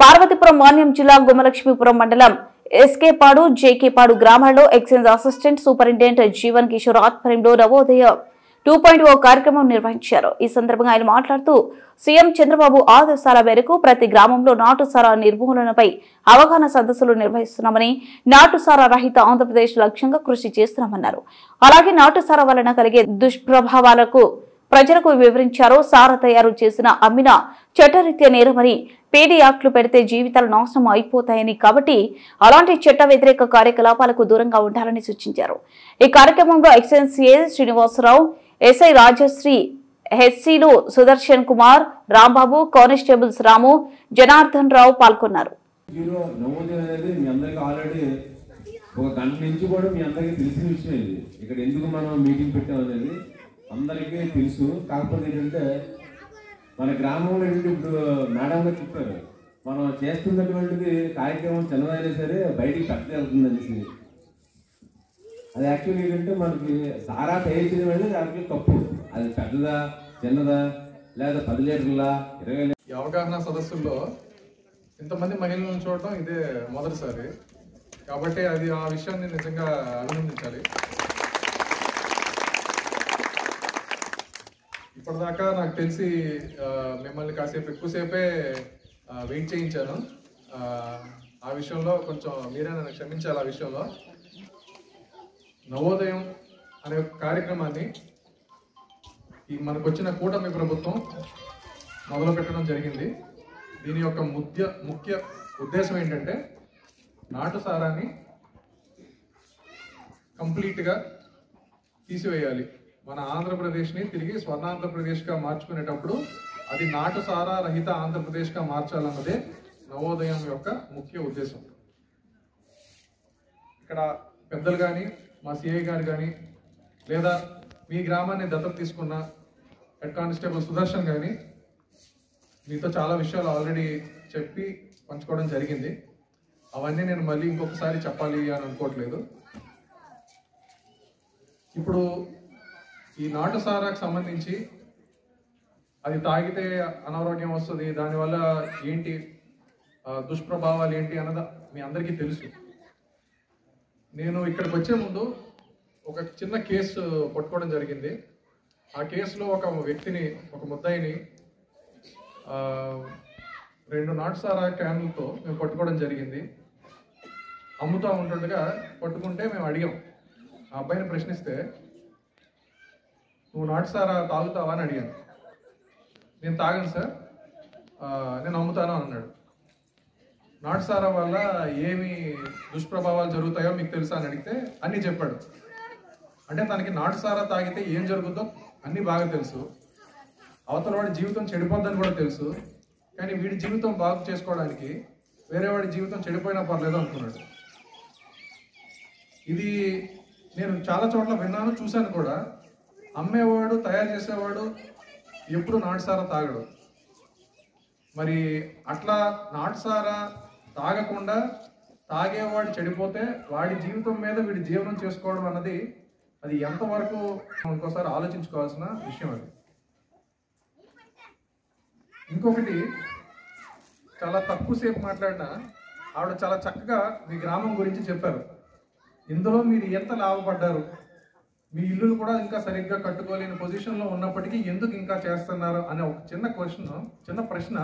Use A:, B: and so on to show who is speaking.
A: పార్వతీపురం మాన్యం జిల్లా గుమ్మలక్ష్మీపురం మండలం ఎస్కేపాడు జేకేపాడు గ్రామాల్లో excise assistant superintendent Jeevan Kishore ఆధ్వర్యంలో నవోదయ 2.0 కార్యక్రమం నిర్వహించారు. ఈ సందర్భంగా ఆయన మాట్లాడుతూ సీఎం చంద్రబాబు ఆదేశాల మేరకు ప్రతి గ్రామంలో నాటుసారా నిర్మూలనపై అవగాహన సదస్సులు నిర్వహిస్తున్నామని, నాటుసారా రహిత ఆంధ్రప్రదేశ్ లక్ష్యంగా కృషి చేస్తున్నామన్నారు. అలాగే నాటుసారా వలన కలిగే దుష్ప్రభావాలకు ప్రజలకు వివరించారు. సారా తయారు చేసిన అమ్మిన చట్టరీత్యా నేరమని, పేడి యాక్ట్లు పెడితే జీవితాలు నాశనం అయిపోతాయని, కాబట్టి అలాంటి చట్ట వ్యతిరేక కార్యకలాపాలకు దూరంగా ఉండాలని సూచించారు. ఈ కార్యక్రమంలో excise CI Srinivasarao, SI Rajashree, హెచ్సీలు సుదర్శన్ కుమార్, రాంబాబు, కానిస్టేబుల్స్ రాము, జనార్దన్ రావు పాల్గొన్నారు.
B: అందరికీ తెలుసు. కాకపోతే ఏంటంటే మన గ్రామంలో ఇప్పుడు మేడం గారు చెప్పారు, మనం చేస్తున్నటువంటిది కార్యక్రమం చిన్నదైనా సరే బయటికి పెద్ద వెళ్తుందనేసి. అది యాక్చువల్లీ ఏంటంటే మనకి సారా తయారు చేయడం అనేది యాక్చువల్లీ తప్పు. అది పెద్దదా చిన్నదా లేదా 10 లీటర్లా 20 లీటర్ల.
C: ఈ అవగాహన సదస్సుల్లో ఇంతమంది మహిళలను చూడటం ఇదే మొదటిసారి కాబట్టి అది ఆ విషయాన్ని నిజంగా అభినందించాలి. ఇప్పటిదాకా నాకు తెలిసి మిమ్మల్ని కాసేపు ఎక్కువసేపే వెయిట్ చేయించాను. ఆ విషయంలో కొంచెం మీరే నన్ను క్షమించాలి. ఆ విషయంలో నవోదయం అనే కార్యక్రమాన్ని మనకు వచ్చిన కూటమి ప్రభుత్వం మొదలు పెట్టడం జరిగింది. దీని యొక్క ముఖ్య ఉద్దేశం ఏంటంటే నాటుసారాన్ని కంప్లీట్గా తీసివేయాలి. మన ఆంధ్రప్రదేశ్ని తిరిగి స్వర్ణాంధ్రప్రదేశ్గా మార్చుకునేటప్పుడు అది నాటుసారా రహిత ఆంధ్రప్రదేశ్గా మార్చాలన్నదే నవోదయం యొక్క ముఖ్య ఉద్దేశం. ఇక్కడ పెద్దలు కానీ, మా సిఐ గారు కానీ, లేదా మీ గ్రామాన్ని దత్తత తీసుకున్న హెడ్ కానిస్టేబుల్ సుదర్శన్ కానీ మీతో చాలా విషయాలు ఆల్రెడీ చెప్పి పంచుకోవడం జరిగింది. అవన్నీ నేను మళ్ళీ ఇంకొకసారి చెప్పాలి అని అనుకోవట్లేదు. ఇప్పుడు ఈ నాటుసారాకు సంబంధించి అది తాగితే అనారోగ్యం వస్తుంది, దానివల్ల ఏంటి దుష్ప్రభావాలు ఏంటి అన్నది మీ అందరికీ తెలుసు. నేను ఇక్కడికి వచ్చే ముందు ఒక చిన్న కేసు పట్టుకోవడం జరిగింది. ఆ కేసులో ఒక వ్యక్తిని, ఒక ముద్దాయిని 2 నాటుసారా క్యాన్లతో మేము పట్టుకోవడం జరిగింది. అమ్ముతూ ఉంటుండగా పట్టుకుంటే మేము అడిగాం. ఆ అబ్బాయిని ప్రశ్నిస్తే, నువ్వు నాటుసారా తాగుతావా అని అడిగాను. నేను తాగను సార్, నేను అమ్ముతాను అన్నాడు. నాటుసారా వల్ల ఏమి దుష్ప్రభావాలు జరుగుతాయో మీకు తెలుసా అని అడిగితే అన్నీ చెప్పాడు. అంటే తనకి నాటుసారా తాగితే ఏం జరుగుతుందో అన్నీ బాగా తెలుసు, అవతల వాడి జీవితం చెడిపోద్దని కూడా తెలుసు. కానీ వీడి జీవితం బాగు చేసుకోవడానికి వేరే వాడి జీవితం చెడిపోయినా పర్లేదు అనుకున్నాడు. ఇది నేను చాలా చోట్ల విన్నాను, చూశాను కూడా. అమ్మేవాడు, తయారు చేసేవాడు ఎప్పుడు నాటుసారా తాగడు. మరి అట్లా నాటుసారా తాగకుండా తాగేవాడు చెడిపోతే వాడి జీవితం మీద వీడి జీవనం చేసుకోవడం అన్నది అది ఎంతవరకు ఇంకోసారి ఆలోచించుకోవాల్సిన విషయం. అది ఇంకొకటి, చాలా తక్కువసేపు మాట్లాడిన ఆవిడ చాలా చక్కగా మీ గ్రామం గురించి చెప్పారు. ఇందులో మీరు ఎంత లాభపడ్డారు, మీ ఇల్లులు కూడా ఇంకా సరిగ్గా కట్టుకోలేని పొజిషన్లో ఉన్నప్పటికీ ఎందుకు ఇంకా చేస్తున్నారు అనే ఒక చిన్న ప్రశ్న